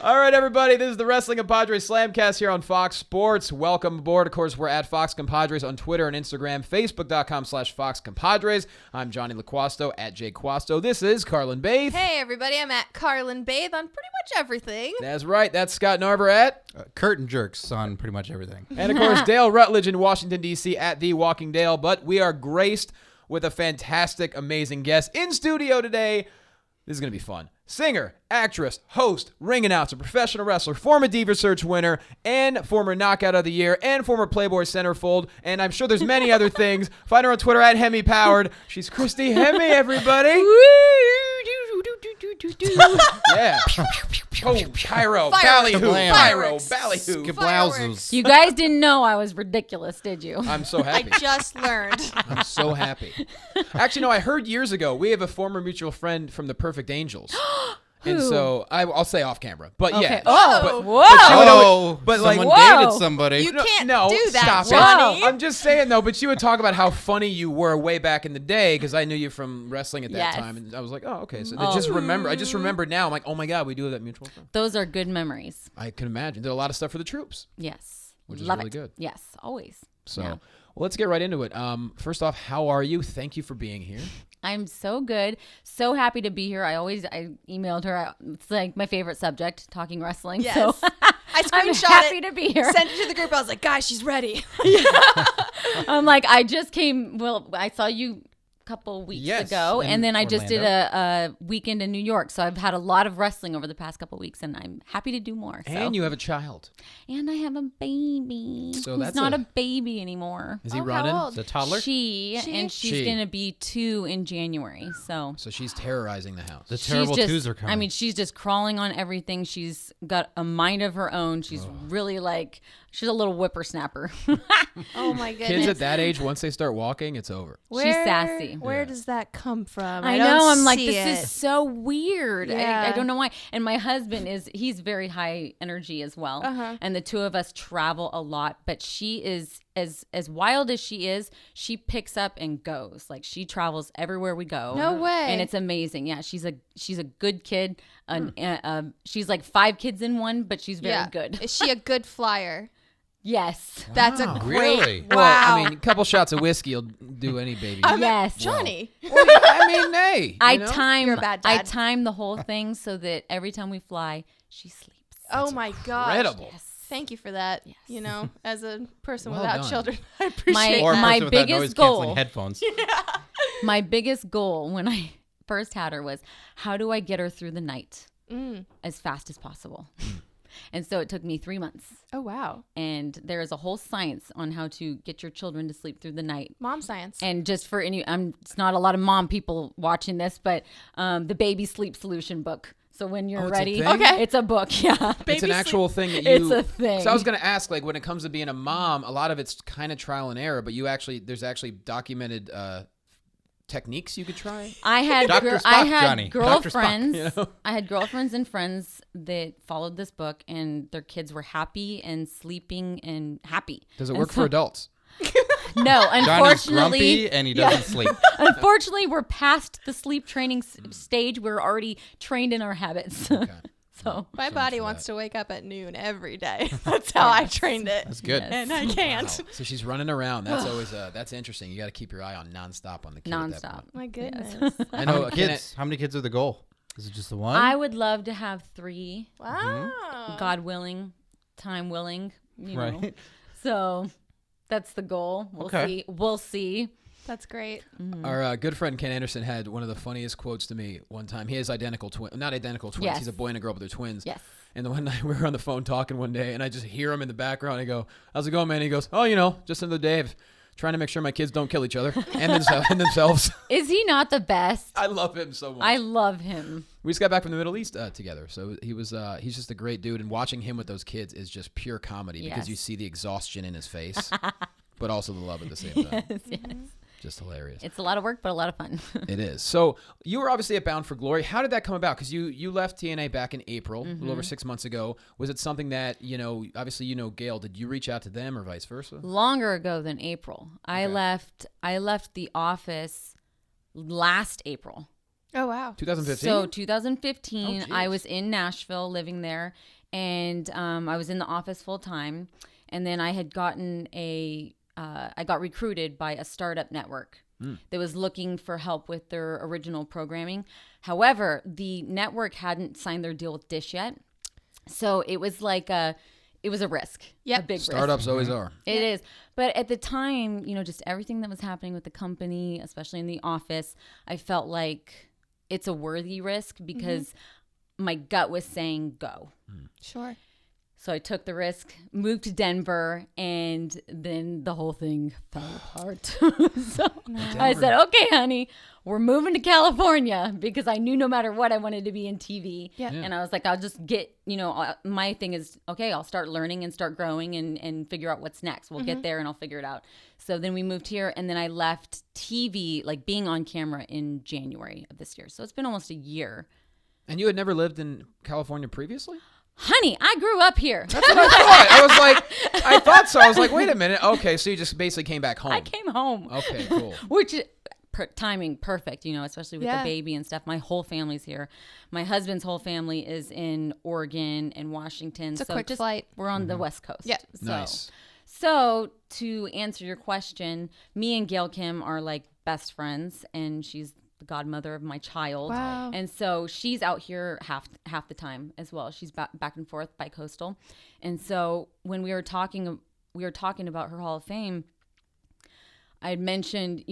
All right, everybody, this is the Wrestling Compadres Slamcast here on Fox Sports. Welcome aboard. Of course, we're at Fox Compadres on Twitter and Instagram, Facebook.com/Fox Compadres. I'm Jonny Loquasto at JQuasto. This is Carrlyn Bathe. Hey, everybody, I'm at Carrlyn Bathe on pretty much everything. That's right. That's Scott Narver at Curtain Jerks on pretty much everything. And, of course, Dale Rutledge in Washington, D.C. at The Walking Dale. But we are graced with a fantastic, amazing guest in studio today. This is going to be fun. Singer, actress, host, ring announcer, professional wrestler, former Diva Search winner, and former Knockout of the Year, and former Playboy centerfold, and I'm sure there's many other things. Find her on Twitter at Hemme Powered. She's Christy Hemme, everybody. Yeah. Oh, pyro, ballyhoo, pyro, ballyhoo. Skablowzers. You guys didn't know I was ridiculous, did you? I'm so happy. I just learned. I'm so happy. Actually, no, I heard years ago, we have a former mutual friend from the Perfect Angels. And so I'll say off camera, but Okay. yeah. Oh, but, whoa. But someone like, dated somebody. You can't no, do that, stop Jonny. it. I'm just saying though, but she would talk about how funny you were way back in the day because I knew you from wrestling at that Yes. time, and I was like, oh, okay. So I just remember now. I'm like, oh my god, we do have that mutual friend. Those are good memories. I can imagine. Did a lot of stuff for the troops, Yes. which is Love really it. good. Yes, always. So, Yeah. well, let's get right into it. First off, how are you? Thank you for being here. I'm so good. So happy to be here. I emailed her. It's like my favorite subject, talking wrestling. Yes. So I I'm screenshot happy it, to be here. sent it to the group. I was like, guys, she's ready. I'm like, I just came. Well, I saw you a couple weeks Yes, ago, in and then I just did Orlando. a weekend in New York. So I've had a lot of wrestling over the past couple weeks, and I'm happy to do more. So. And you have a child. And I have a baby. So who's that's not a- a baby anymore. Is he Oh, how running? old? The toddler? And she's She. gonna be 2 in January. So So she's terrorizing the house. The she's terrible just, twos are coming. I mean, she's just crawling on everything. She's got a mind of her own. She's really like, she's a little whippersnapper. Oh, my goodness. Kids at that age, once they start walking, it's over. She's sassy. Where Yeah. does that come from? I don't know. I'm like, see this it. is so weird. Yeah. I don't know why. And my husband he's very high energy as well. Uh-huh. And the two of us travel a lot, but she is as wild as she is, she picks up and goes. Like she travels everywhere we go. No way. And it's amazing. Yeah, she's a good kid. She's like 5 kids in one, but she's very good. Is she a good flyer? Yes. That's a Wow. great. Really? Wow. Well, I mean, a couple shots of whiskey will do any baby. Yes. Jonny. Well, I mean, hey. I you know? time You're a bad I dad. time the whole thing so that every time we fly, she sleeps. Oh, my gosh. Incredible. Thank you for that. Yes. You know, as a person Well without done. children, I appreciate or a that. my person without biggest noise goal- canceling headphones. My biggest goal when I first had her was, how do I get her through the night as fast as possible? And so it took me 3 months. Oh, wow. And there is a whole science on how to get your children to sleep through the night. Mom science. And just for it's not a lot of mom people watching this, but the Baby Sleep Solution book. So when you're Oh, it's a ready, thing? Okay. it's a book. Yeah. It's an Baby actual thing that you. It's a thing. So I was going to ask, like, when it comes to being a mom, a lot of it's kind of trial and error, but there's actually documented techniques you could try. I had Dr. Spock, I had Jonny. Dr. Spock, girlfriends. you know? I had girlfriends and friends that followed this book, and their kids were happy and sleeping and happy. Does it And work so- for adults? No, Johnny's unfortunately, grumpy and he doesn't sleep. unfortunately, we're past the sleep training stage. We're already trained in our habits. Okay. So My So body for wants that. to wake up at noon every day. That's how I trained it. That's good. Yes. And I can't. Wow. So she's running around. That's always that's interesting. You got to keep your eye on nonstop on the kid. At that nonstop. point. My goodness. I How know. many kids? How many kids are the goal? Is it just the one? I would love to have 3, Wow. God willing, time willing. You know. Right. So that's the goal. We'll Okay. see. We'll see. That's great. Our good friend Ken Anderson had one of the funniest quotes to me one time. He has not identical twins. Yes. He's a boy and a girl, but they're twins. Yes. And the one night we were on the phone talking one day, and I just hear him in the background. I go, "How's it going, man?" He goes, "Oh, you know, just another day of trying to make sure my kids don't kill each other and themselves." Is he not the best? I love him so much. I love him. We just got back from the Middle East together, so he's just a great dude. And watching him with those kids is just pure comedy because Yes. you see the exhaustion in his face, but also the love at the same time. Yes. Just hilarious. It's a lot of work, but a lot of fun. It is. So you were obviously at Bound for Glory. How did that come about? Because you left TNA back in April, a little over 6 months ago. Was it something that, obviously Gail, did you reach out to them or vice versa? Longer ago than April. I left the office last April. Oh, wow. 2015? So 2015, Oh, I geez. was in Nashville living there, and I was in the office full time. And then I had gotten I got recruited by a startup network that was looking for help with their original programming. However, the network hadn't signed their deal with Dish yet. So it was like it was a risk. Yep. A big risk. Startups always are. It is. But at the time, just everything that was happening with the company, especially in the office, I felt like it's a worthy risk because my gut was saying go. Sure. So I took the risk, moved to Denver, and then the whole thing fell apart. So I said, okay, honey, we're moving to California because I knew no matter what, I wanted to be in TV. Yeah. And I was like, I'll just get, my thing is, okay, I'll start learning and start growing and figure out what's next. We'll get there and I'll figure it out. So then we moved here, and then I left TV, like being on camera, in January of this year. So it's been almost a year. And you had never lived in California previously? Honey, I grew up here. That's what I thought. I thought so. I was like, wait a minute. Okay, so you just basically came back home. I came home. Okay, cool. Which timing perfect, especially with Yeah. the baby and stuff. My whole family's here. My husband's whole family is in Oregon and Washington. It's a quick flight. We're on the West Coast. Yeah. So, Nice. So to answer your question, me and Gail Kim are like best friends, and she's the godmother of my child. Wow. And so she's out here half the time as well. She's back and forth bi-coastal. And so when we were talking about her Hall of Fame, I had mentioned,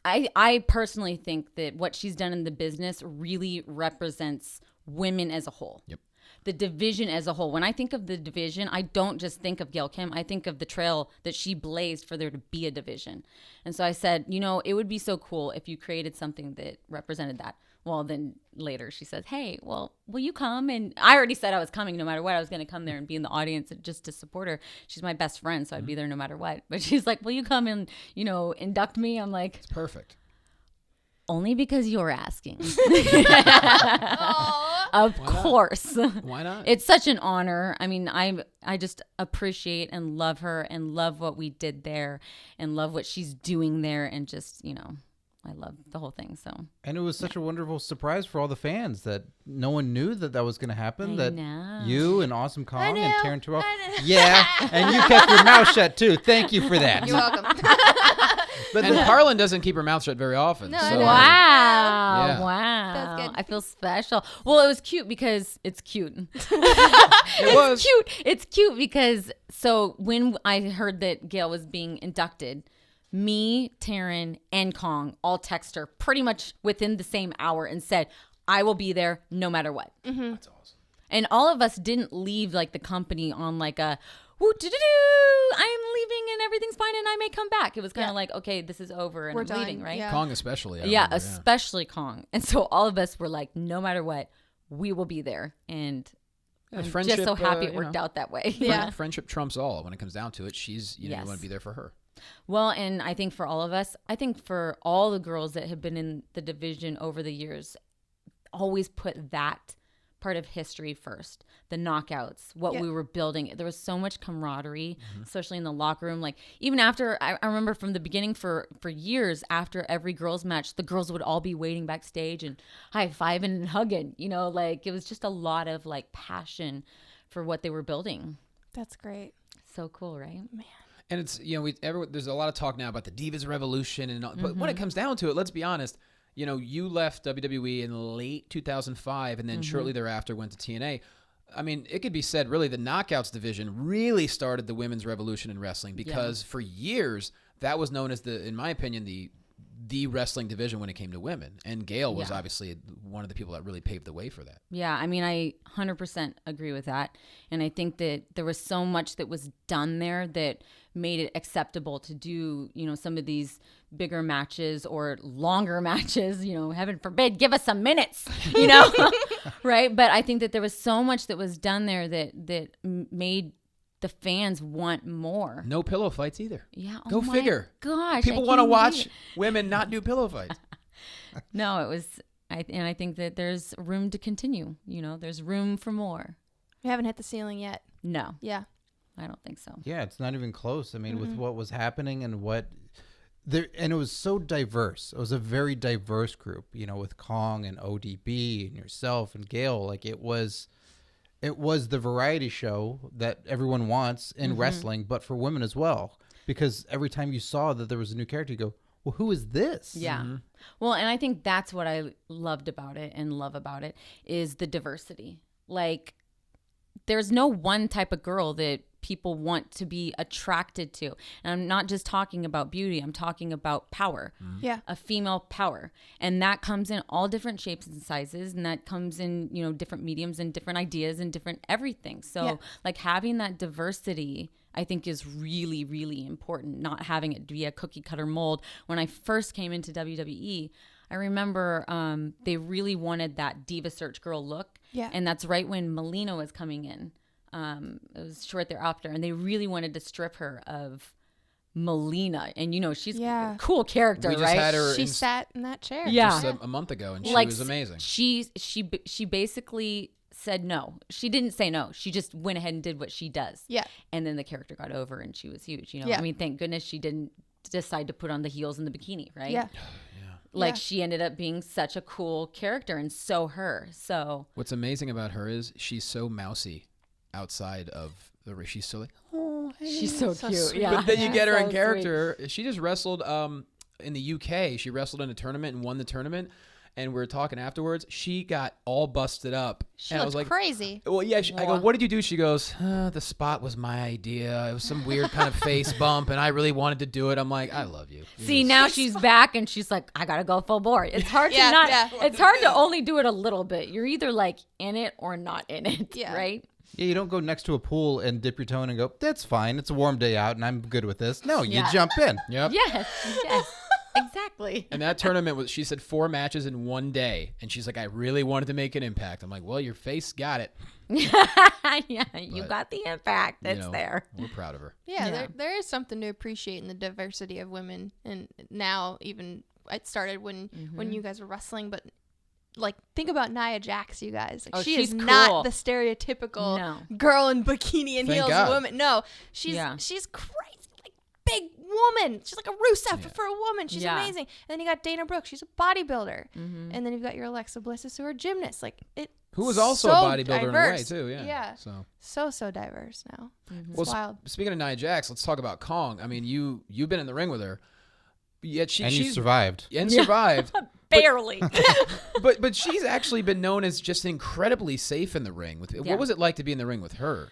I personally think that what she's done in the business really represents women as a whole. Yep. The division as a whole. When I think of the division, I don't just think of Gail Kim. I think of the trail that she blazed for there to be a division. And so I said, it would be so cool if you created something that represented that. Well, then later she says, hey, well, will you come? And I already said I was coming no matter what. I was going to come there and be in the audience just to support her. She's my best friend, so I'd be there no matter what. But she's like, will you come and, induct me? I'm like, It's perfect. only because you're asking. Of course. Why not? It's such an honor. I mean, I just appreciate and love her and love what we did there and love what she's doing there, and just, I love the whole thing. So. And it was such a wonderful surprise for all the fans that no one knew that was going to happen. I that know. you and Awesome Kong and know. Taryn Terrell. Yeah, and you kept your mouth shut too. Thank you for that. You're welcome. But And Carrlyn doesn't keep her mouth shut very often. No, so I know. Wow. Yeah. Wow. That's good. I feel special. Well, it was cute because it's cute. It was. It's cute because so when I heard that Gail was being inducted, me, Taryn, and Kong all text her pretty much within the same hour and said, I will be there no matter what. That's awesome. And all of us didn't leave like the company on like a I'm leaving and everything's fine and I may come back. It was kind of like, okay, this is over and We're I'm done. leaving, right? Yeah. Kong especially. I Yeah, remember, especially Kong. And so all of us were like, no matter what, we will be there. And Yeah, I'm friendship, just so happy it you worked know. out that way. Yeah. Friendship trumps all when it comes down to it. She's, you Yes. want to be there for her. Well, and I think for all of us, I think for all the girls that have been in the division over the years, always put that part of history first, the knockouts, what we were building. There was so much camaraderie, especially in the locker room. Like even after, I remember from the beginning for years, after every girls match, the girls would all be waiting backstage and high-fiving and hugging, like it was just a lot of like passion for what they were building. That's great. So cool, right? Man. And it's, there's a lot of talk now about the Divas Revolution and all, but when it comes down to it, let's be honest, you left WWE in late 2005 and then shortly thereafter went to TNA. I mean, it could be said really the Knockouts division really started the women's revolution in wrestling because for years that was known as in my opinion, the wrestling division when it came to women. And Gail was obviously one of the people that really paved the way for that. Yeah, I mean, I 100% agree with that. And I think that there was so much that was done there that made it acceptable to do, some of these bigger matches or longer matches, heaven forbid, give us some minutes, right? But I think that there was so much that was done there that made the fans want more. No pillow fights either. Yeah. Go oh my figure. Gosh. People want to watch women not do pillow fights. No, it was, and I think that there's room to continue. There's room for more. We haven't hit the ceiling yet. No, Yeah. I don't think so. yeah, it's not even close. I mean, with what was happening and what And it was so diverse. It was a very diverse group, with Kong and ODB and yourself and Gail. Like it was the variety show that everyone wants in wrestling, but for women as well. Because every time you saw that there was a new character, you go, well, who is this? Yeah. Well, and I think that's what I loved about it and love about it is the diversity. Like, there's no one type of girl that people want to be attracted to. And I'm not just talking about beauty. I'm talking about power. Yeah. A female power. And that comes in all different shapes and sizes. And that comes in, different mediums and different ideas and different everything. So like having that diversity, I think is really, really important. Not having it be a cookie cutter mold. When I first came into WWE, I remember they really wanted that Diva Search girl look. Yeah. And that's right when Melina was coming in. It was short thereafter. And they really wanted to strip her of Melina. And, she's a cool character, We just right? had her She sat in that chair. just a month ago, and she was amazing. She basically said no. She didn't say no. She just went ahead and did what she does. Yeah. And then the character got over and she was huge. Yeah. I mean, thank goodness she didn't decide to put on the heels and the bikini, right? Yeah. Like she ended up being such a cool character and so her. So What's amazing about her is she's so mousy outside of the ring. She's so like, oh, hey. she's so cute. sweet. Yeah. But then you get her So in character. She just wrestled in the UK. She wrestled in a tournament and won the tournament. And we were talking afterwards. She got all busted up. She and I looked was like, crazy. well, yeah. I go, what did you do? She goes, the spot was my idea. It was some weird kind of face bump, and I really wanted to do it. I'm like, I love you. See, now she's back and she's like, I gotta go full bore. It's hard it's hard to only do it a little bit. You're either like in it or not in it. Yeah. Right? Yeah, you don't go next to a pool and dip your toe in and go, that's fine. It's a warm day out and I'm good with this. No, you jump in. Yep. Yes. Exactly. And that tournament was, she said 4 matches in one day. And she's like, I really wanted to make an impact. I'm like, well, your face got it. Yeah, you got the impact. It's there. We're proud of her. Yeah, there is something to appreciate in the diversity of women. And now even it started when you guys were wrestling, but like think about Nia Jax, you guys. Like, she she's is cool. not the stereotypical girl in bikini and Thank heels God. woman. No, she's crazy. Big woman. She's like a Rusev for a woman. She's amazing. And then you got Dana Brooke. She's a bodybuilder. And then you've got your Alexa Blisses, who are gymnasts. Like Who was also so a bodybuilder diverse. in a way too. Yeah. So diverse now. It's Well, wild. speaking of Nia Jax, let's talk about Kong. I mean, you've been in the ring with her. Yet You she's survived. and survived. Barely. But she's actually been known as just incredibly safe in the ring. What was it like to be in the ring with her?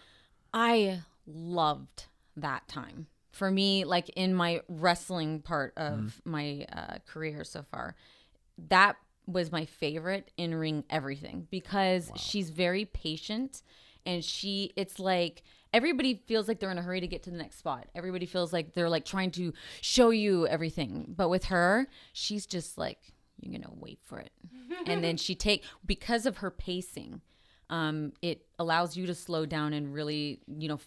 I loved that time. For me, like in my wrestling part of my career so far, that was my favorite in-ring everything because she's very patient and it's like everybody feels like they're in a hurry to get to the next spot. Everybody feels like they're like trying to show you everything. But with her, she's just like, you're going to wait for it. And then because of her pacing, it allows you to slow down and really,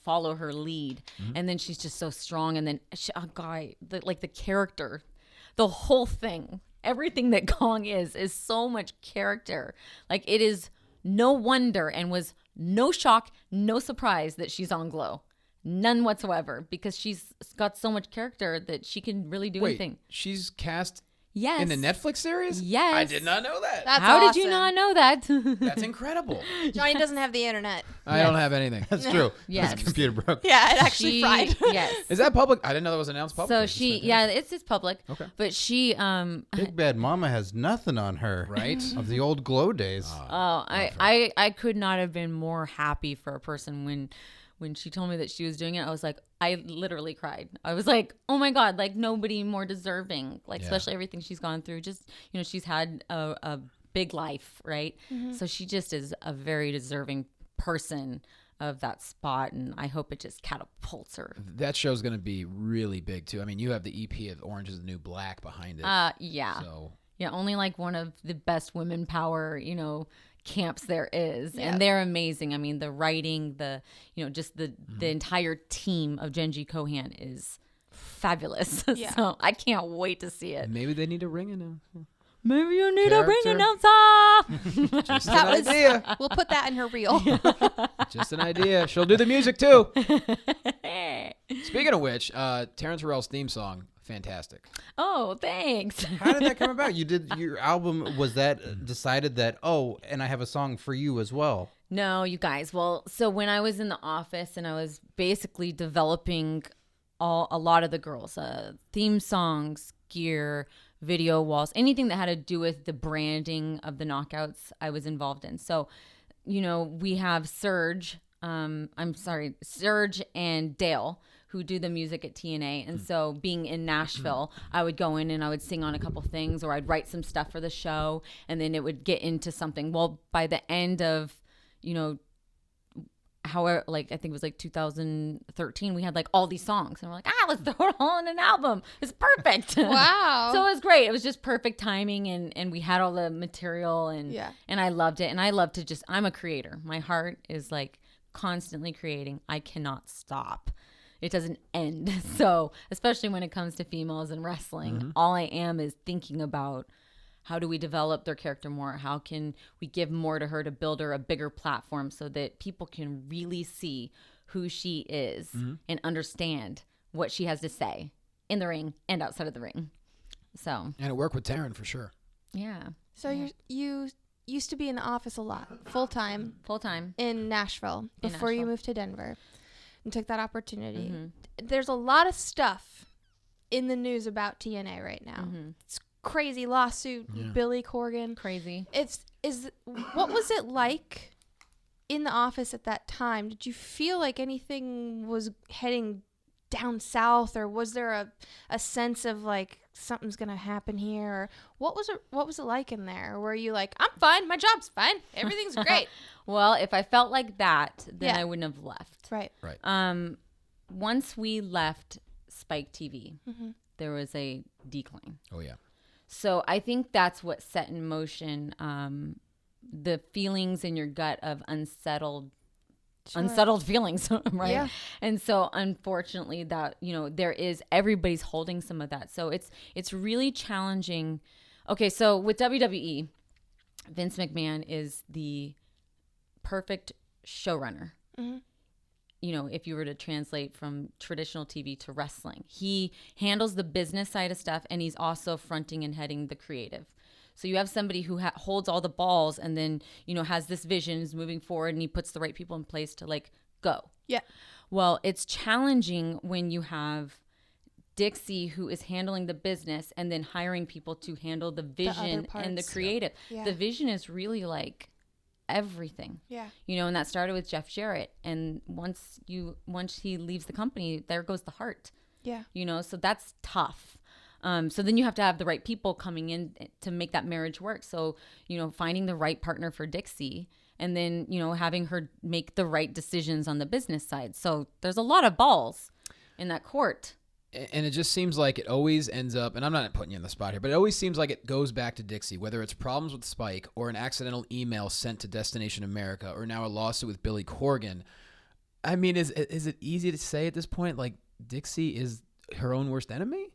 follow her lead. And then she's just so strong. And then, the character, the whole thing, everything that Kong is so much character. Like it is no wonder and was no shock, no surprise that she's on Glow. None whatsoever because she's got so much character that she can really do anything. She's cast Yes. in the Netflix series? Yes. I did not know that. That's How did you awesome. not know that? That's incredible. Johnny doesn't have the internet. I don't have anything. That's true. Yes. His computer broke. Yeah, it actually fried. Yes. Is that public? I didn't know that was announced publicly. So it's public. Okay. But she Big Bad Mama has nothing on her. Right? Of the old Glow days. I could not have been more happy for a person when she told me that she was doing it. I was like, I literally cried. I was like, oh my God, like nobody more deserving, especially everything she's gone through. Just, she's had a big life, right? So she just is a very deserving person of that spot. And I hope it just catapults her. That show's going to be really big too. I mean, you have the EP of Orange is the New Black behind it. Yeah. So Yeah. Only like one of the best women power, camps there is, and they're amazing. I mean, the writing, just the entire team of Genji Kohan is fabulous. Yeah. So I can't wait to see it. maybe they need a ring announcer. Maybe you need a ring Character. announcer. Just an idea. We'll put that in her reel. Just an idea. She'll do the music too. Speaking of which, Terrence Harrell's theme song, fantastic. Oh, thanks. How did that come about? You did your album, was that decided that, oh, and I have a song for you as well? No, you guys. Well, so when I was in the office and I was basically developing a lot of the girls, theme songs, gear, video walls, anything that had to do with the branding of the knockouts, I was involved in. So, we have Serge and Dale, who do the music at TNA. And so being in Nashville, I would go in and I would sing on a couple things, or I'd write some stuff for the show, and then it would get into something. Well, by the end of, however, I think it was 2013, we had all these songs, and we're like, let's throw it all in an album. It's perfect. Wow. So it was great. It was just perfect timing, and we had all the material, and I loved it. And I love to I'm a creator. My heart is constantly creating. I cannot stop. It doesn't end. So especially when it comes to females in wrestling, all I am is thinking about, how do we develop their character more? How can we give more to her to build her a bigger platform so that people can really see who she is and understand what she has to say in the ring and outside of the ring. So. And it worked with Taryn for sure. Yeah. So you used to be in the office a lot, full time in Nashville before you moved to Denver and took that opportunity. There's a lot of stuff in the news about TNA right now. It's crazy lawsuit, Billy Corgan. Crazy. What was it like in the office at that time? Did you feel like anything was heading down south, or was there a sense of something's gonna happen here? Or what was it like in there? Or were you like, I'm fine, my job's fine, everything's great? Well, if I felt like that, then I wouldn't have left. Right. Once we left Spike TV, there was a decline. Oh yeah. So I think that's what set in motion the feelings in your gut of unsettled feelings, right? Yeah. And so unfortunately that, everybody's holding some of that. So it's really challenging. Okay, so with WWE, Vince McMahon is the perfect showrunner. If you were to translate from traditional TV to wrestling, he handles the business side of stuff, and he's also fronting and heading the creative. So you have somebody who holds all the balls, and then, has this vision, is moving forward, and he puts the right people in place to go. Yeah. Well, it's challenging when you have Dixie, who is handling the business and then hiring people to handle the vision and the creative. Yeah. The vision is really everything. Yeah. And that started with Jeff Jarrett, and once he leaves the company, there goes the heart. Yeah. So that's tough. So then you have to have the right people coming in to make that marriage work. So, finding the right partner for Dixie, and then, having her make the right decisions on the business side. So there's a lot of balls in that court. And it just seems like it always ends up, and I'm not putting you on the spot here, but it always seems like it goes back to Dixie, whether it's problems with Spike or an accidental email sent to Destination America or now a lawsuit with Billy Corgan. I mean, is it easy to say at this point, Dixie is her own worst enemy?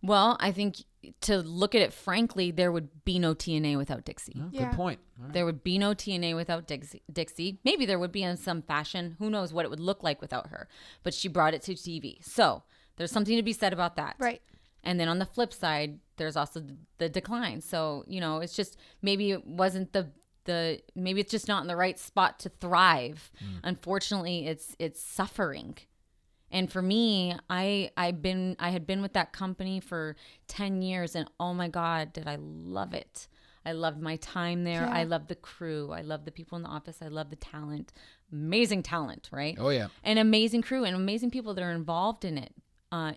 Well, I think to look at it frankly, there would be no TNA without Dixie. Oh, yeah. Good point. Right. There would be no TNA without Dixie. Maybe there would be in some fashion. Who knows what it would look like without her? But she brought it to TV. So there's something to be said about that. Right. And then on the flip side, there's also the decline. So, it's just maybe it wasn't maybe it's just not in the right spot to thrive. Unfortunately, it's suffering. And for me, I had been with that company for 10 years, and oh my God, did I love it. I loved my time there. Yeah. I loved the crew. I loved the people in the office. I loved the talent. Amazing talent, right? Oh, yeah. An amazing crew and amazing people that are involved in it.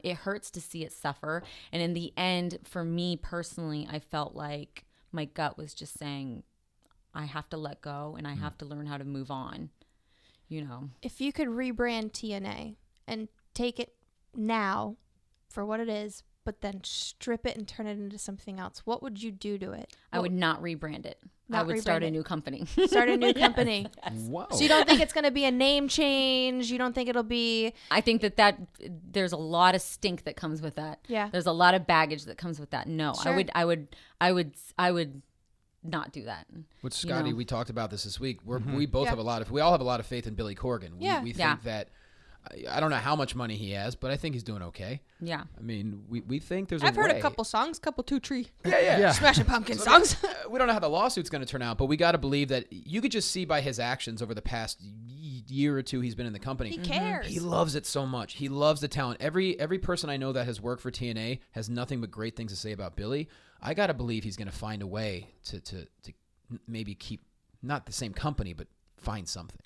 It hurts to see it suffer. And in the end, for me personally, I felt like my gut was just saying, I have to let go and I have to learn how to move on, If you could rebrand TNA and take it now for what it is, but then strip it and turn it into something else, what would you do to it? I would not rebrand it. I would start a new company. Start a new company. Yes. Whoa. So you don't think it's going to be a name change? You don't think it'll be... I think that there's a lot of stink that comes with that. Yeah. There's a lot of baggage that comes with that. No, sure. I would not do that. With Scotty, we talked about this week. We both have we all have a lot of faith in Billy Corgan. We think that I don't know how much money he has, but I think he's doing okay. Yeah. I mean, we think there's I've a heard way. a couple songs, couple two tree. Yeah. Smashing Pumpkin songs. We don't know how the lawsuit's going to turn out, but we got to believe that you could just see by his actions over the past year or two he's been in the company. He cares. He loves it so much. He loves the talent. Every person I know that has worked for TNA has nothing but great things to say about Billy. I got to believe he's going to find a way to maybe keep not the same company, but find something.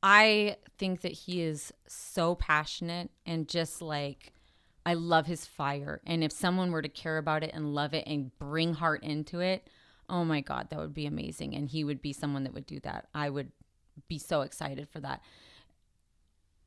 I think that he is so passionate and just like, I love his fire. And if someone were to care about it and love it and bring heart into it, oh my God, that would be amazing. And he would be someone that would do that. I would be so excited for that.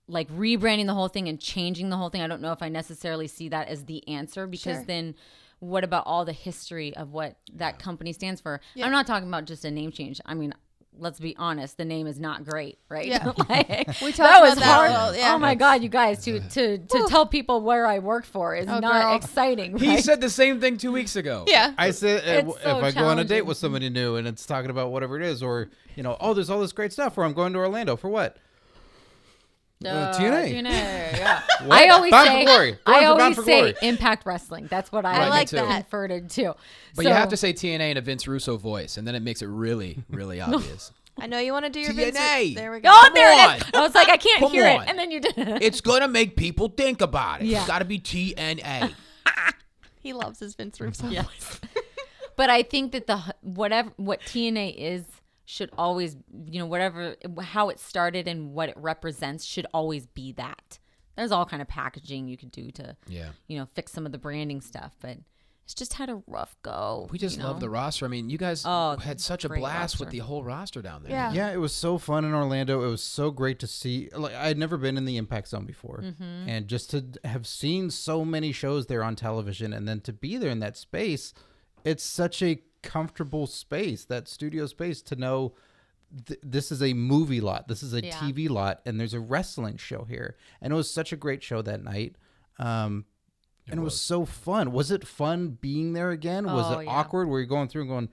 Like rebranding the whole thing and changing the whole thing. I don't know if I necessarily see that as the answer, because then what about all the history of what that company stands for? Yeah. I'm not talking about just a name change. I mean, let's be honest, the name is not great, right? Yeah. We talked about that. Hard. Yeah. Oh my God, you guys, to tell people where I work for is not exciting. Right? He said the same thing 2 weeks ago. Yeah. I said It's if so I go on a date challenging. with somebody new and it's talking about whatever it is, or there's all this great stuff, or I'm going to Orlando for what? TNA. Yeah. What? I always Bound for say, Glory. I Bound always for say Glory. Impact Wrestling. That's what I I like too. that. converted to. But you have to say TNA in a Vince Russo voice, and then it makes it really, really obvious. I know you want to do your TNA. Vince. There we go. Oh, Come there on. it is. I was like, I can't Come hear on. it. And then you did. It's going to make people think about it. Yeah. It's got to be TNA. He loves his Vince Russo. Yes. But I think that what TNA is should always, how it started and what it represents should always be that. There's all kind of packaging you could do to, fix some of the branding stuff, but it's just had a rough go. We just love the roster. I mean, you guys had such a great blast roster. with the whole roster down there. Yeah. Yeah, it was so fun in Orlando. It was so great to see. Like, I had never been in the Impact Zone before, and just to have seen so many shows there on television, and then to be there in that space, it's such a comfortable space, that studio space, to know this is a movie lot, this is a TV lot, and there's a wrestling show here. And it was such a great show that night. And it was so fun. Was it fun being there again? Was it awkward? Were you going through and going,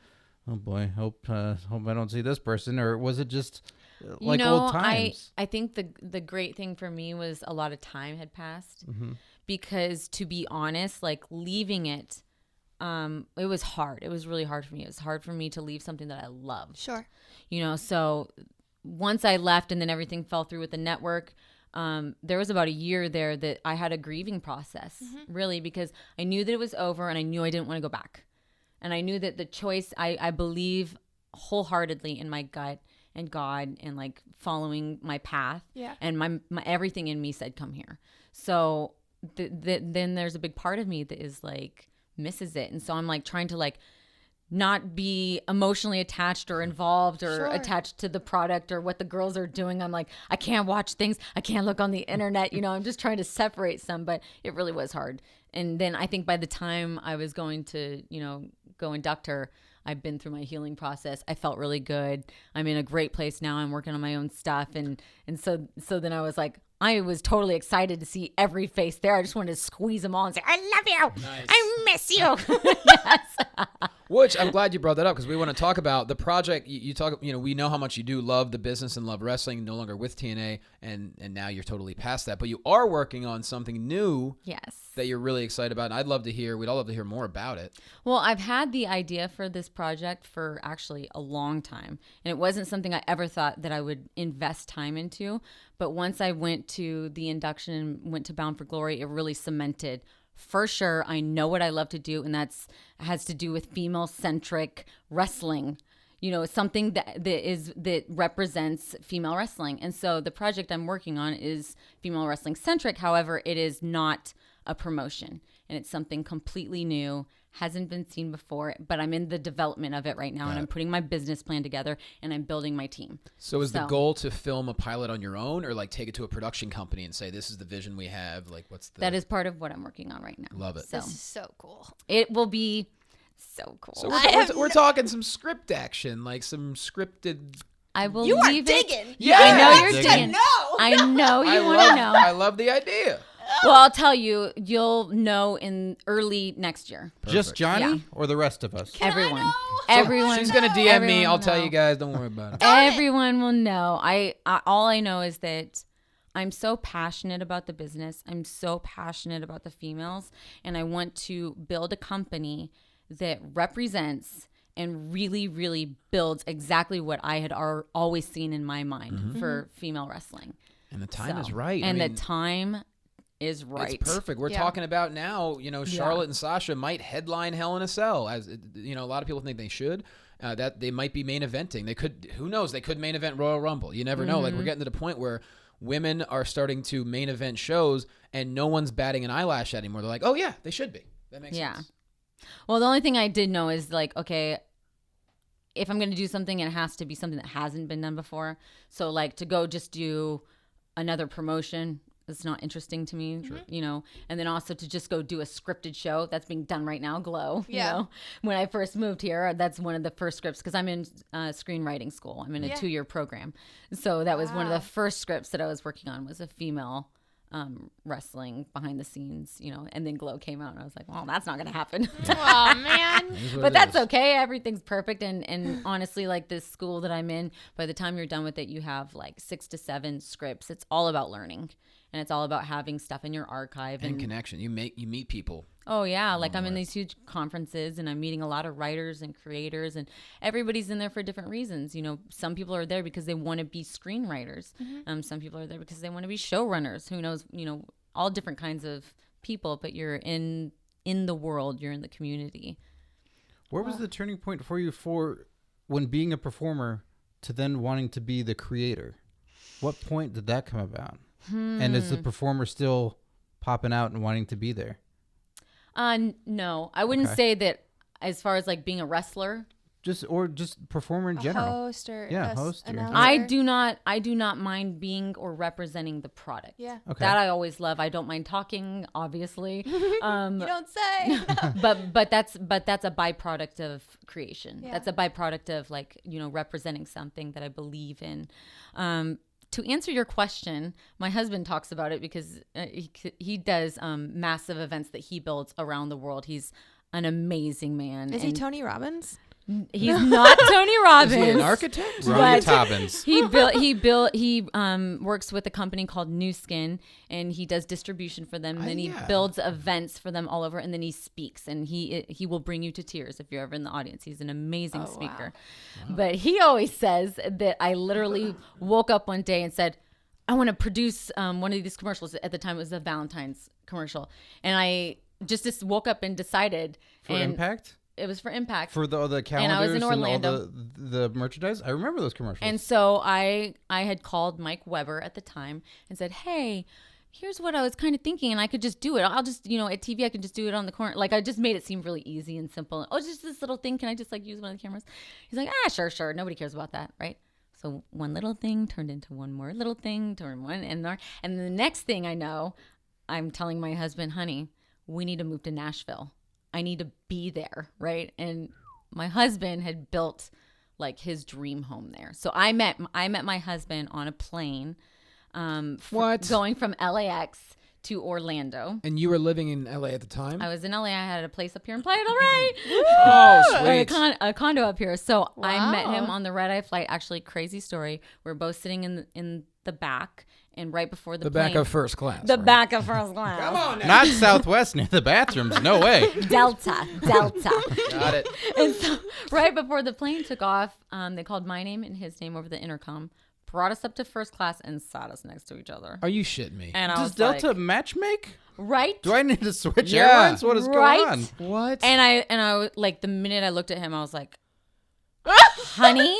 oh boy, hope I don't see this person? Or was it just like old times? I think the great thing for me was a lot of time had passed, because to be honest, like leaving it, it was hard. It was really hard for me. It was hard for me to leave something that I loved. Sure. So once I left and then everything fell through with the network, there was about a year there that I had a grieving process, really, because I knew that it was over and I knew I didn't want to go back. And I knew that the choice, I believe wholeheartly in my gut and God and like following my path. Yeah. And my everything in me said, come here. So then there's a big part of me that is like, misses it. And so I'm like trying to like not be emotionally attached or involved or attached to the product or what the girls are doing. I'm like, I can't watch things. I can't look on the internet. I'm just trying to separate some, but it really was hard. And then I think by the time I was going to, go induct her, I've been through my healing process. I felt really good. I'm in a great place now. I'm working on my own stuff. And so then I was like, I was totally excited to see every face there. I just wanted to squeeze them all and say, I love you. Nice. I miss you. Yes. Which I'm glad you brought that up, because we want to talk about the project. You talk, we know how much you do love the business and love wrestling, no longer with TNA, and now you're totally past that. But you are working on something new. Yes. That you're really excited about. And we'd all love to hear more about it. Well, I've had the idea for this project for actually a long time. And it wasn't something I ever thought that I would invest time into. But once I went to the induction and went to Bound for Glory, it really cemented. For sure, I know what I love to do, and has to do with female-centric wrestling. Something that represents female wrestling. And so the project I'm working on is female wrestling centric. However, it is not a promotion, and it's something completely new, hasn't been seen before, but I'm in the development of it right now, and I'm putting my business plan together, and I'm building my team. So is the goal to film a pilot on your own, or like take it to a production company and say, this is the vision we have? Like, that is part of what I'm working on right now. Love it. This is so cool. It will be so cool. So we're talking some script action, like some scripted. I will You are leave digging. it. Yeah, I know you're digging. digging. I know you want to know. I love the idea. Well, I'll tell you, you'll know in early next year. Just Johnny Yeah. or the rest of us? Everyone. Everyone. She's gonna DM me. everyone I'll will tell know. you guys. Don't worry about it. Everyone will know. I all I know is that I'm so passionate about the business. I'm so passionate about the females, and I want to build a company that represents and really, really builds exactly what I had always seen in my mind for female wrestling. And the time is right. And the time is right. It's perfect. We're talking about now, Charlotte and Sasha might headline Hell in a Cell. As a lot of people think they should. That they might be main eventing. They could, who knows? They could main event Royal Rumble. You never know. Like, we're getting to the point where women are starting to main event shows and no one's batting an eyelash anymore. They're like, oh yeah, they should be. That makes sense. Well, the only thing I did know is like, okay, if I'm going to do something, it has to be something that hasn't been done before. So like to go just do another promotion, it's not interesting to me, and then also to just go do a scripted show that's being done right now, Glow. When I first moved here, that's one of the first scripts, because I'm in screenwriting school. I'm in a 2-year program. So that was one of the first scripts that I was working on, was a female wrestling behind the scenes, and then Glow came out and I was like, well, that's not gonna happen. Oh man. But that's okay. Everything's perfect. And honestly, like this school that I'm in, by the time you're done with it, you have like 6 to 7 scripts. It's all about learning, and it's all about having stuff in your archive and connection. You meet people. Oh yeah, like I'm in these huge conferences and I'm meeting a lot of writers and creators, and everybody's in there for different reasons. Some people are there because they want to be screenwriters. Some people are there because they want to be showrunners. Who knows? All different kinds of people. But you're in the world. You're in the community. Where was the turning point for you when being a performer to then wanting to be the creator? What point did that come about? And is the performer still popping out and wanting to be there? No, I wouldn't say that as far as like being a wrestler. Just performer in general. Host or host. I do not mind being or representing the product. Yeah. Okay. That I always love. I don't mind talking, obviously. You don't say. but that's a byproduct of creation. Yeah. That's a byproduct of like, representing something that I believe in. To answer your question, my husband talks about it because he does massive events that he builds around the world. He's an amazing man. Is he Tony Robbins? He's not Tony Robbins. Is he an architect? Ronnie Tobbins. He works with a company called New Skin, and he does distribution for them. And then he builds events for them all over, and then he speaks, and he will bring you to tears if you're ever in the audience. He's an amazing speaker. Wow. But he always says that I literally woke up one day and said, I want to produce one of these commercials. At the time, it was a Valentine's commercial, and I just woke up and decided. For Impact? It was for Impact. For the calendars and I was in Orlando. And all the merchandise? I remember those commercials. And so I had called Mike Weber at the time and said, hey, here's what I was kind of thinking, and I could just do it. I'll just, at TV, I can just do it on the corner. Like, I just made it seem really easy and simple. Oh, just this little thing. Can I just, use one of the cameras? He's like, sure. Nobody cares about that, right? So one little thing turned into one more little thing, turned one and more. And the next thing I know, I'm telling my husband, honey, we need to move to Nashville. I need to be there, right? And my husband had built his dream home there. So I met my husband on a plane going from LAX to Orlando. And you were living in LA at the time? I was in LA. I had a place up here in Playa del Rey. Oh, sweet. A condo up here. So I met him on the red-eye flight. Actually, crazy story. We're both sitting in the back. And right before the plane, back of first class. Back of first class. Come on now. Not Southwest near the bathrooms. No way. Delta. Got it. And so right before the plane took off, they called my name and his name over the intercom, brought us up to first class, and sat us next to each other. Are you shitting me? And Does Delta matchmake? Right? Do I need to switch airlines? What is going on? What? And I the minute I looked at him, I was like, honey?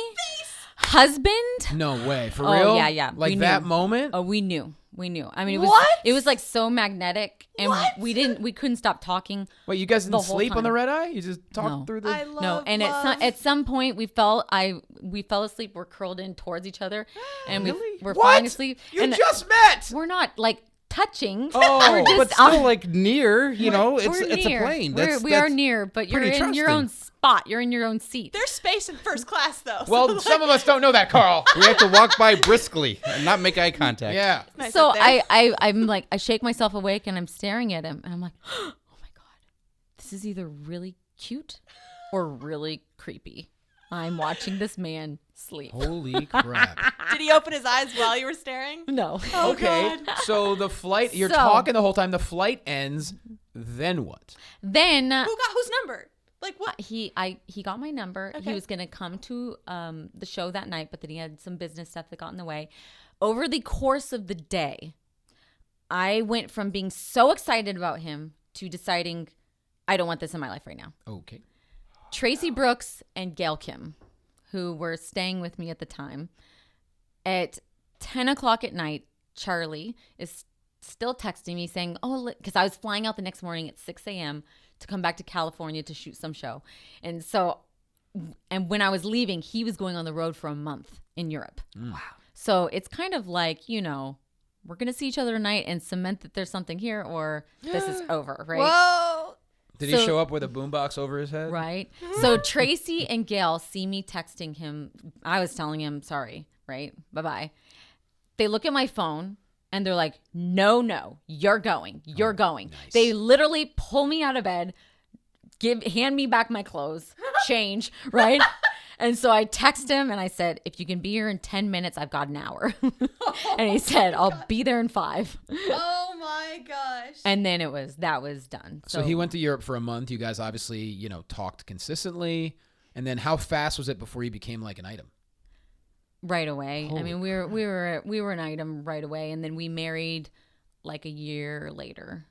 Husband? No way. For real? real? Yeah. Like that moment? Oh, we knew. I mean, it was so magnetic, and we couldn't stop talking. Wait, you guys didn't sleep on the red eye? You just talked through the... I love and love. At some point we fell asleep. We're curled in towards each other, and really? we're falling asleep. You just met! We're not Oh, touching. We're just but still near, it's near. a plane. We are near, but you're in your own spot. You're in your own seat. There's space in first class, though. Well, some of us don't know that, Carl. We have to walk by briskly and not make eye contact. Yeah. Nice So up there. I'm like, I shake myself awake and I'm staring at him, and I'm like, oh my God, this is either really cute or really creepy. I'm watching this man sleep. Holy crap. Did he open his eyes while you were staring? No. Okay. So the flight, you're So- talking the whole time. The flight ends. Then what? Then Who got whose number? Like what? he got my number. Okay. He was gonna come to the show that night, but then he had some business stuff that got in the way. Over the course of the day, I went from being so excited about him to deciding I don't want this in my life right now. Okay. Tracy Brooks and Gail Kim, who were staying with me at the time, at 10 o'clock at night, Charlie is still texting me saying, because I was flying out the next morning at 6 a.m. to come back to California to shoot some show. And when I was leaving, he was going on the road for a month in Europe. Wow. So it's kind of like, we're going to see each other tonight and cement that there's something here or this is over, right? Whoa. Did he show up with a boombox over his head? Right. So Tracy and Gail see me texting him. I was telling him, sorry, right? Bye-bye. They look at my phone and they're like, no, you're going. You're going. Nice. They literally pull me out of bed, hand me back my clothes, change, right? And so I text him and I said, if you can be here in 10 minutes, I've got an hour. And he said, I'll be there in 5. Oh my gosh. And then that was done. So he went to Europe for a month. You guys obviously, talked consistently. And then how fast was it before he became like an item? Right away. Holy I mean, we were an item right away, and then we married like a year later.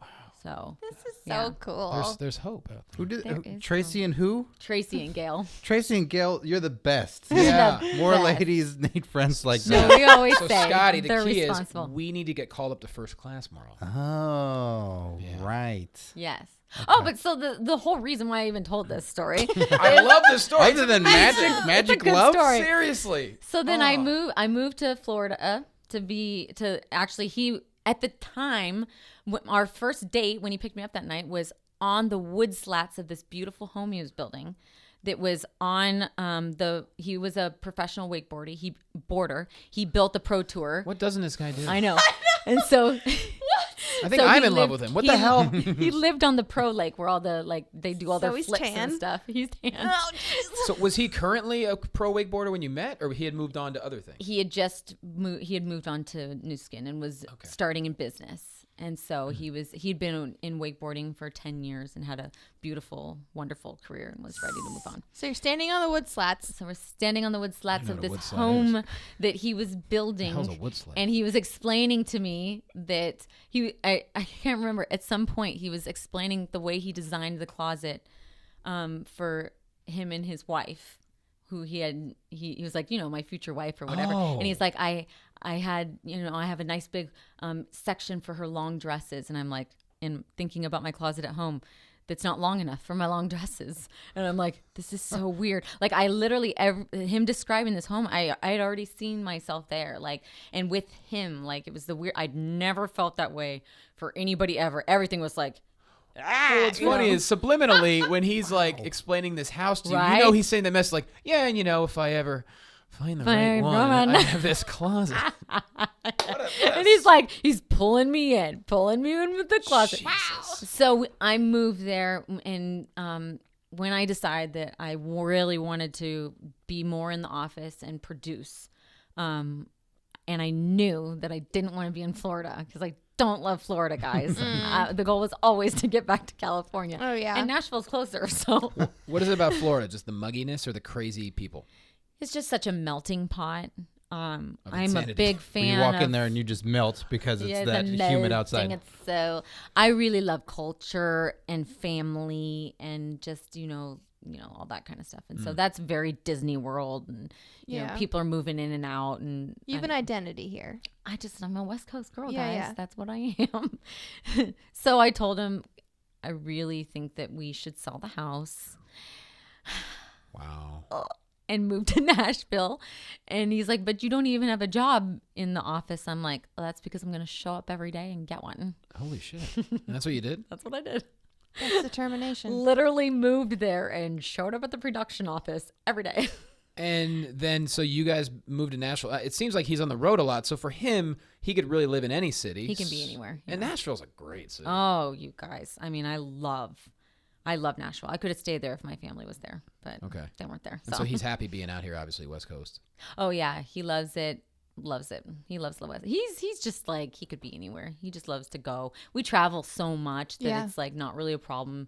Wow. So This is Yeah. so cool. There's hope out there. Who did There is Tracy and who? Tracy and Gail. Tracy and Gail, you're the best. Yeah. More best. ladies need friends like So that. we always So say Scotty, the they're key responsible. is we need to get called up to first class more often. Oh, Yeah. right. Yes. Oh, but so the whole reason why I even told this story. I love this story. Other than magic good love? story. Seriously. So then Oh. I moved to Florida he at the time our first date when he picked me up that night was on the wood slats of this beautiful home he was building. That was on he was a professional wakeboarder. He built the pro tour. What doesn't this guy do? I know. And so I think so I'm he in love lived- with him. What he- the hell? He lived on the pro lake where all the they do all So their he's flips tan? and stuff. He's tan. Oh, jeez. So was he currently a pro wakeboarder when you met, or he had moved on to other things? He had just moved on to New Skin and was starting in business. And so he'd been in wakeboarding for 10 years and had a beautiful, wonderful career and was ready to move on. So you're standing on the wood slats. So we're standing on the wood slats know of what a this wood slat home is. that he was building. The hell's a wood slat? And he was explaining to me that I can't remember, at some point he was explaining the way he designed the closet for him and his wife, who he was like, my future wife or whatever. Oh. And he's like, I have a nice big section for her long dresses. And I'm like, and thinking about my closet at home, that's not long enough for my long dresses. And I'm like, this is so weird. Like I literally, him describing this home, I had already seen myself there. Like, and with him, like it was I'd never felt that way for anybody ever. Everything was like, Well, what's funny is subliminally when he's like explaining this house to you, Right? he's saying that message like, yeah, and if I ever find the right Find one, woman. I have this closet. and he's pulling me in with the closet. Jesus. So I moved there, and when I decided that I really wanted to be more in the office and produce, and I knew that I didn't want to be in Florida because I don't love Florida, guys. The goal was always to get back to California. Oh, yeah. And Nashville's closer, so What is it about Florida? Just the mugginess or the crazy people? it's just such a melting pot. I'm a insanity. big When fan. you walk of, in there and you just melt because it's Yeah, that the humid melting. outside. It's so I really love culture and family and just all that kind of stuff. And so that's very Disney World, and Yeah. people are moving in and out, and You have an identity here. I'm a West Coast girl, Yeah, guys. yeah. That's what I am. So I told him I really think that we should sell the house Wow. and move to Nashville. And he's like, but you don't even have a job in the office. I'm like, well, that's because I'm going to show up every day and get one. Holy shit. And that's what you did? That's what I did. That's determination. Literally moved there and showed up at the production office every day. And then, so you guys moved to Nashville. It seems like he's on the road a lot. So for him, he could really live in any city. He can be anywhere. And Nashville's a great city. Oh, you guys. I mean, I love I love Nashville. I could have stayed there if my family was there, but they weren't there. And so he's happy being out here, obviously, West Coast. Oh yeah, he loves it. Loves it. He loves the West. He's just like, he could be anywhere. He just loves to go. We travel so much that it's like not really a problem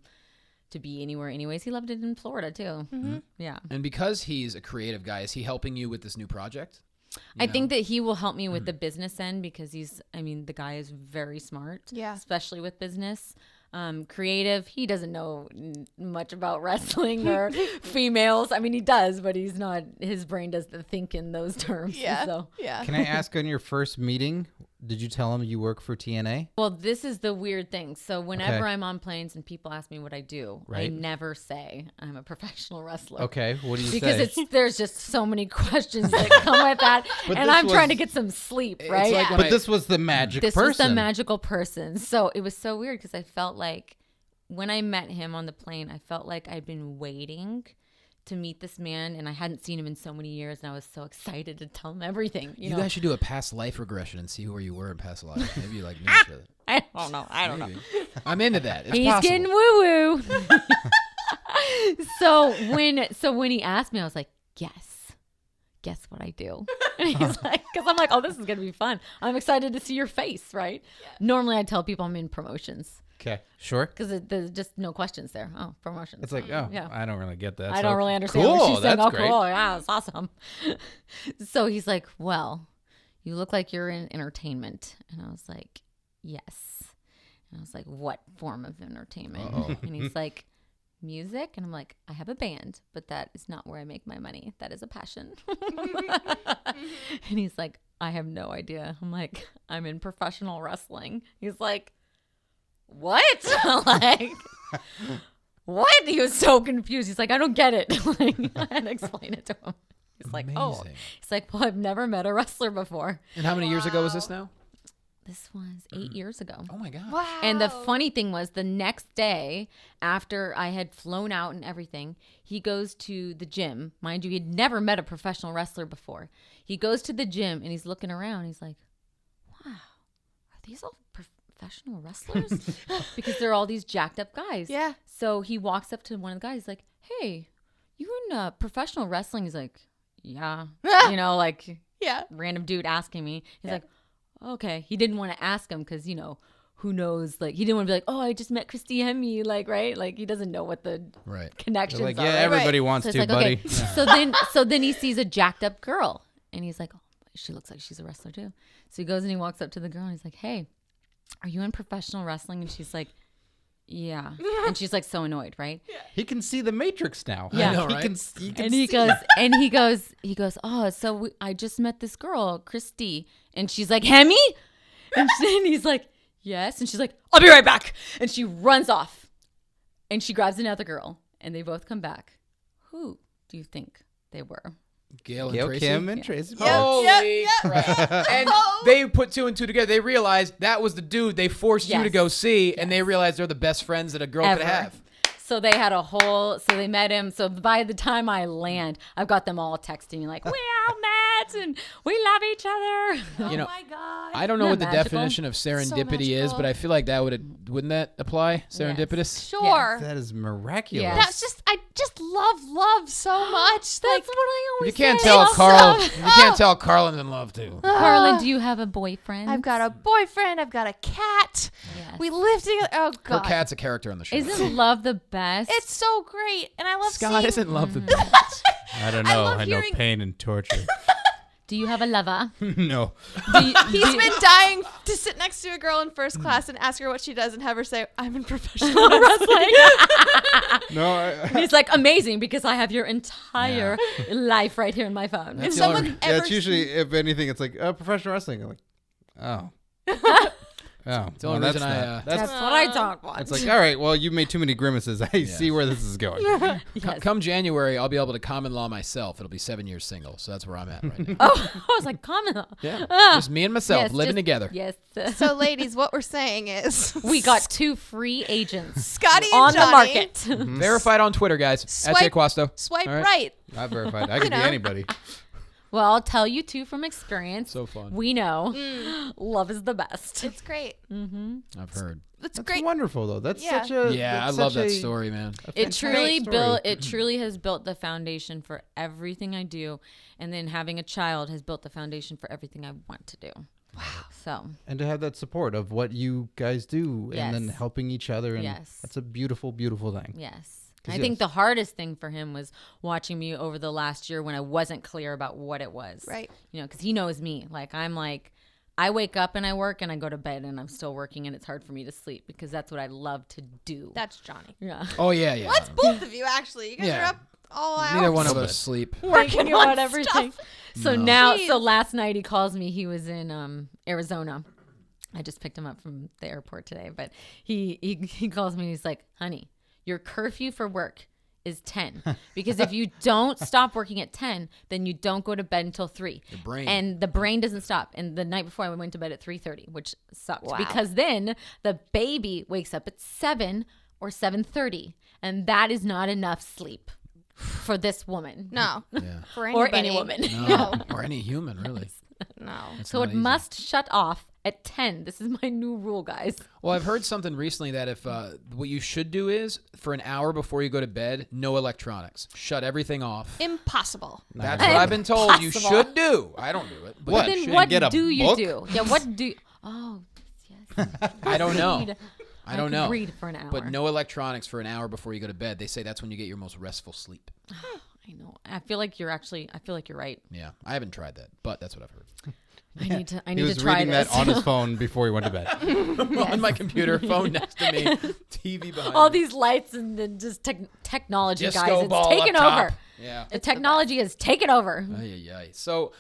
to be anywhere anyways. He loved it in Florida too. Yeah. And because he's a creative guy, is he helping you with this new project? I think that he will help me with the business end because the guy is very smart. Yeah. Especially with business. Creative, he doesn't know much about wrestling or females. I mean, he does, but his brain doesn't think in those terms. Yeah. So. Yeah. Can I ask, on your first meeting, did you tell him you work for TNA? Well, this is the weird thing. So whenever I'm on planes and people ask me what I do, I Right. never say I'm a professional wrestler. Okay, what do you Because say? there's just so many questions that come with that, But and this I'm trying to was- get some sleep, It's right? like when But this was the magic This person. was the magical person. So it was so weird because I felt like when I met him on the plane, I felt like I'd been waiting to meet this man, and I hadn't seen him in so many years, and I was so excited to tell him everything. You know? guys should do a past life regression and see where you were in past life. Maybe you like knew each other. I don't know. Maybe. I'm into that. It's He's possible. getting woo woo. So when he asked me, I was like, guess what I do? And he's like, because I'm like, oh, this is gonna be fun. I'm excited to see your face, right? Yeah. Normally I tell people I'm in promotions Okay, sure. because there's just no questions there. Oh, promotions. It's like, yeah. I don't really get that. I so don't really understand what cool, she's saying. that's Oh, great. cool. Yeah, it's awesome. So he's like, well, you look like you're in entertainment. And I was like, yes. And I was like, what form of entertainment? Uh-oh. And he's like, music. And I'm like, I have a band, but that is not where I make my money. That is a passion. And he's like, I have no idea. I'm like, I'm in professional wrestling. He's like, what? Like, what? He was so confused. He's like, I don't get it. Like, I had to explain it to him. He's like, oh. Amazing. He's like, well, I've never met a wrestler before. And how many years ago was this now? This was 8 years ago. Oh my God. Wow. And the funny thing was, the next day after I had flown out and everything, he goes to the gym. Mind you, he'd never met a professional wrestler before. He goes to the gym and he's looking around. He's like, wow, are these all professional wrestlers? Because they're all these jacked up guys. Yeah. So he walks up to one of the guys. He's like, hey, you in professional wrestling? He's like, yeah. Like Yeah. random dude asking me. He's like, okay. He didn't want to ask him because, who knows? Like, he didn't want to be like, oh, I just met Christy Hemme. Like, right? Like, he doesn't know what the Right. connections Like, are. yeah, right? everybody wants So it's to, like, buddy. okay. So then he sees a jacked up girl and he's like, oh, she looks like she's a wrestler too. So he goes and he walks up to the girl and he's like, hey, are you in professional wrestling? And she's like, yeah. And she's like so annoyed, right? He can see the Matrix now. Yeah. I know, He right? can And he goes, oh, so I just met this girl, Christy. And she's like, Hemme? And he's like, yes. And she's like, I'll be right back. And she runs off and she grabs another girl and they both come back. Who do you think they were? Gail and Gail Tracy. Kim and Tracy. Holy Yep. crap. And they put two and two together. They realized that was the dude they forced you to Yes. go see, and they realized they're the best friends that a girl could Ever. have. So they had so they met him. So by the time I land, I've got them all texting me like, we all met and we love each other. You know, Oh my God. I don't know Isn't what the that magical? definition of serendipity is, magical. but I feel like that wouldn't that apply? Serendipitous? Sure. That is miraculous. Yeah. I just love so much. That's Like, what I You always can't say. tell Carl. so- You can't tell Carlyn's in love too. Carlyn, do you have a boyfriend? I've got a boyfriend. I've got a cat. Yes. We live together. Oh Her God. cat's a character on the show. Isn't love the best? It's so great, and I love Scott seeing. isn't love the best. I don't I know. love I know hearing- pain and torture. Do you have a lover? No. He's been dying to sit next to a girl in first class and ask her what she does and have her say, "I'm in professional wrestling." No. He's like, amazing, because I have your entire life right here in my phone. That's If the only someone Yeah, ever it's usually, if anything, it's like professional wrestling. I'm like, oh. Oh. the only reason I, That's what I don't want. It's like, all right, well, you made too many grimaces. I see where this is going. Yes. Come January, I'll be able to common law myself. It'll be 7 years single, so that's where I'm at right now. Oh, I was like, common law. Yeah, Ah. just me and myself Yes, living just- together. Yes. So, ladies, what we're saying is We got 2 free agents Scotty and on the Johnny market. Verified on Twitter, guys. At Swipe- Loquasto. swipe All right. right. Not verified. I could be know. anybody. Well, I'll tell you too from experience. So fun. We know love is the best. It's great. I've heard. It's That's great. wonderful though. That's Yeah. such a Yeah, I that's love such that a- story, man. It truly story. it truly has built the foundation for everything I do, and then having a child has built the foundation for everything I want to do. Wow. So And to have that support of what you guys do and then Yes. helping each other. And Yes. that's a beautiful, beautiful thing. yes. 'Cause I think yes. the hardest thing for him was watching me over the last year when I wasn't clear about what it was. Right. You know, because he knows me. Like, I'm like, I wake up and I work and I go to bed and I'm still working and it's hard for me to sleep because that's what I love to do. That's Johnny. yeah. Oh yeah, yeah. What's both of you actually? You guys Yeah. are up all hours. Neither one of us sleep. Working on about everything. stuff. So No. now, Jeez. so last night he calls me. He was in Arizona. I just picked him up from the airport today, but he calls me and he's like, honey, your curfew for work is 10 because if you don't stop working at 10, then you don't go to bed until 3. Your brain. And the brain doesn't stop. And the night before I went to bed at 3:30, which sucked Wow. because then the baby wakes up at 7 or 7:30, and that is not enough sleep for this woman. No. Yeah. For Or anybody. any woman. No. Or any human, really. No. It's So not it easy. must shut off at 10. This is my new rule, guys. Well, I've heard something recently that if what you should do is for an hour before you go to bed, no electronics. Shut everything off. Impossible. That's what I've been told you Impossible. should do. I don't do it. But What? you Then should. what get a do you book? do? Yeah, what do you... Oh, yes. I don't know. Read. I don't could know. read for an hour. But no electronics for an hour before you go to bed. They say that's when you get your most restful sleep. I know. I feel like you're right. Yeah, I haven't tried that, but that's what I've heard. I need to He was try reading this. that on his phone before he went to bed. On my computer, phone next to me, TV behind All me. these lights and then just technology, Disco guys. It's ball taken up top. over. Yeah. The technology has taken over. Ay, ay, ay. So,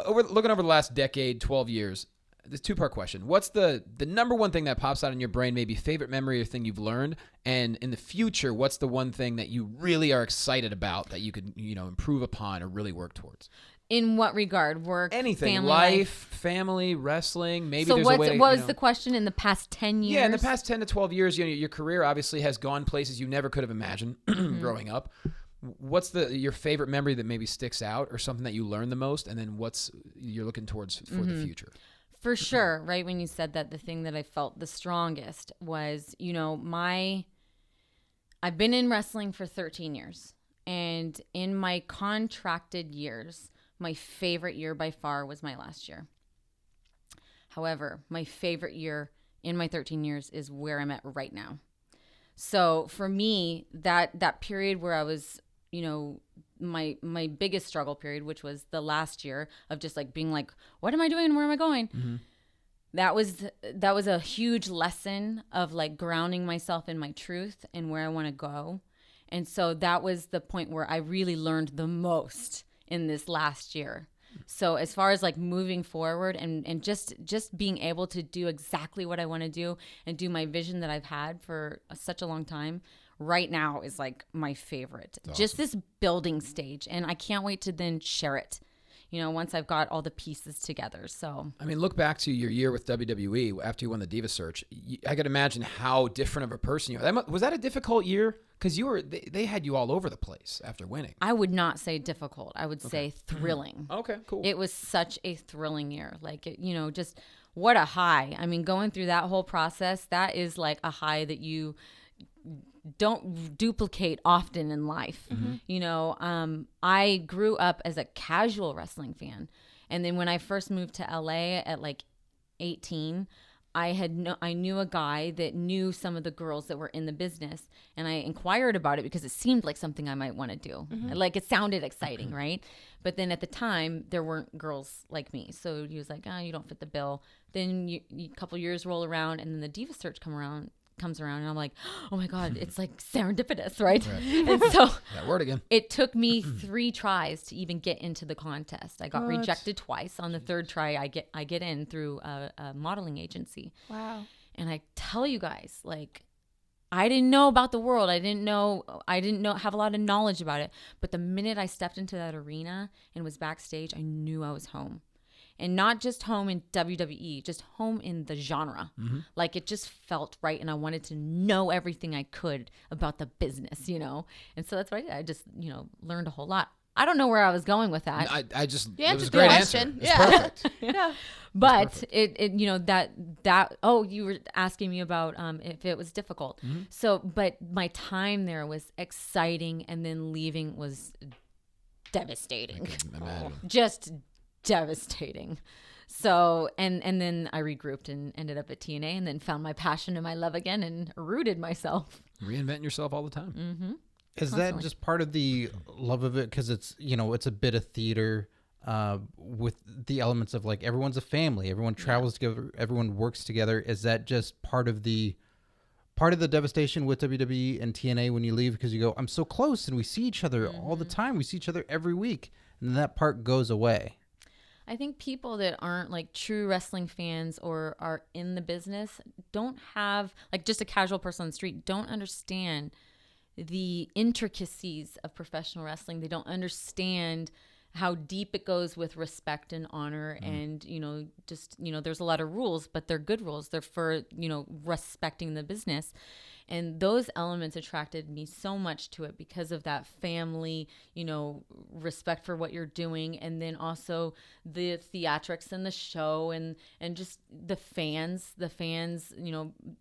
looking over the last decade, 12 years, this two-part question. What's the number one thing that pops out in your brain, maybe favorite memory or thing you've learned? And in the future, what's the one thing that you really are excited about that you could, improve upon or really work towards? In what regard? Work, Anything. family, Life, family, wrestling, maybe So there's what a way to, was the question in the past 10 years? Yeah, in the past 10 to 12 years, your career obviously has gone places you never could have imagined Mm-hmm. growing up. What's your favorite memory that maybe sticks out or something that you learned the most? And then what's you're looking towards for Mm-hmm. the future? For sure, right? When you said that, the thing that I felt the strongest was, I've been in wrestling for 13 years. And in my contracted years, my favorite year by far was my last year. However, my favorite year in my 13 years is where I'm at right now. So for me, that period where I was, my biggest struggle period, which was the last year of just like being like, what am I doing? Where am I going? Mm-hmm. That was a huge lesson of like grounding myself in my truth and where I want to go. And so that was the point where I really learned the most in this last year. So as far as like moving forward and just being able to do exactly what I want to do and do my vision that I've had for such a long time, right now is like my favorite. Just this building stage. And I can't wait to then share it, once I've got all the pieces together. So I mean, look back to your year with WWE after you won the Diva Search. I could imagine how different of a person you are. Was that a difficult year? Because they had you all over the place after winning. I would not say difficult. I would say thrilling. Okay, cool. It was such a thrilling year. Like, just what a high. I mean, going through that whole process, that is like a high that you don't duplicate often in life. I grew up as a casual wrestling fan. And then when I first moved to LA at like 18, I knew a guy that knew some of the girls that were in the business, and I inquired about it because it seemed like something I might want to do. Like it sounded exciting, right? But then at the time there weren't girls like me, so he was like, you don't fit the bill. Then a couple years roll around, and then the Diva Search comes around, and I'm like, oh my God, it's like serendipitous, right? And so That word again. it took me 3 tries to even get into the contest. I got rejected twice. On the third try, I get in through a modeling agency. Wow. And I tell you guys, like, I didn't know about the world. I didn't have a lot of knowledge about it. But the minute I stepped into that arena and was backstage, I knew I was home. And not just home in WWE, just home in the genre. Like it just felt right. And I wanted to know everything I could about the business, And so that's what I did. I just, learned a whole lot. I don't know where I was going with that. I just You it was a answered the great question. answer. It's Yeah. perfect. Yeah. But it you know that oh, you were asking me about if it was difficult. So but my time there was exciting, and then leaving was devastating. Imagine. Just devastating. So and then I regrouped and ended up at TNA, and then found my passion and my love again and rooted myself. Reinvent yourself all the time. Is that just part of the love of it? Because it's, it's a bit of theater with the elements of like everyone's a family, everyone travels together, everyone works together. Is that just part of the devastation with WWE and TNA when you leave, because you go, I'm so close and we see each other all the time, we see each other every week, and then that part goes away? I think people that aren't like true wrestling fans or are in the business don't have, like, just a casual person on the street don't understand the intricacies of professional wrestling. They don't understand how deep it goes with respect and honor, and there's a lot of rules, but they're good rules. They're for respecting the business, and those elements attracted me so much to it because of that family, respect for what you're doing, and then also the theatrics and the show, and just the fans,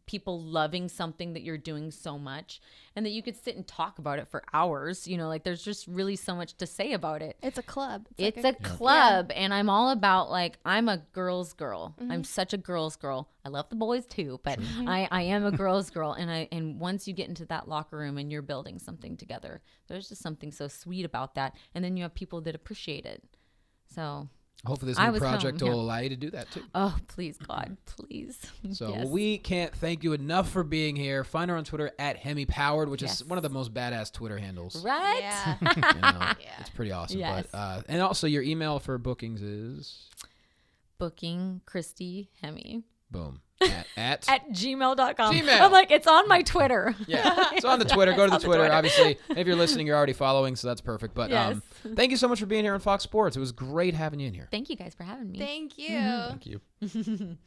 people loving something that you're doing so much, and that you could sit and talk about it for hours. Like, there's just really so much to say about it. It's a club. It's a club, and I'm all about, like, I'm a girl's girl. I'm such a girl's girl. I love the boys too, but I am a girl's girl, and once you get into that locker room and you're building something together, there's just something so sweet about that, and then you have people that appreciate it. So Hopefully this I new was project home, will allow you to do that too. oh, please, God, please. So Yes. we can't thank you enough for being here. Find her on Twitter at HemmePowered, which is Yes. one of the most badass Twitter handles. Right? Yeah. It's pretty awesome. Yes. But and also your email for bookings is Booking Christy Hemme boom at at gmail.com. Gmail. I'm like, it's on my Twitter. yeah. It's on the Twitter. Go to the on the Twitter. Twitter. Obviously, if you're listening, you're already following, so that's perfect. But Yes. thank you so much for being here on Fox Sports. It was great having you in here. Thank you guys for having me. Thank you. Thank you.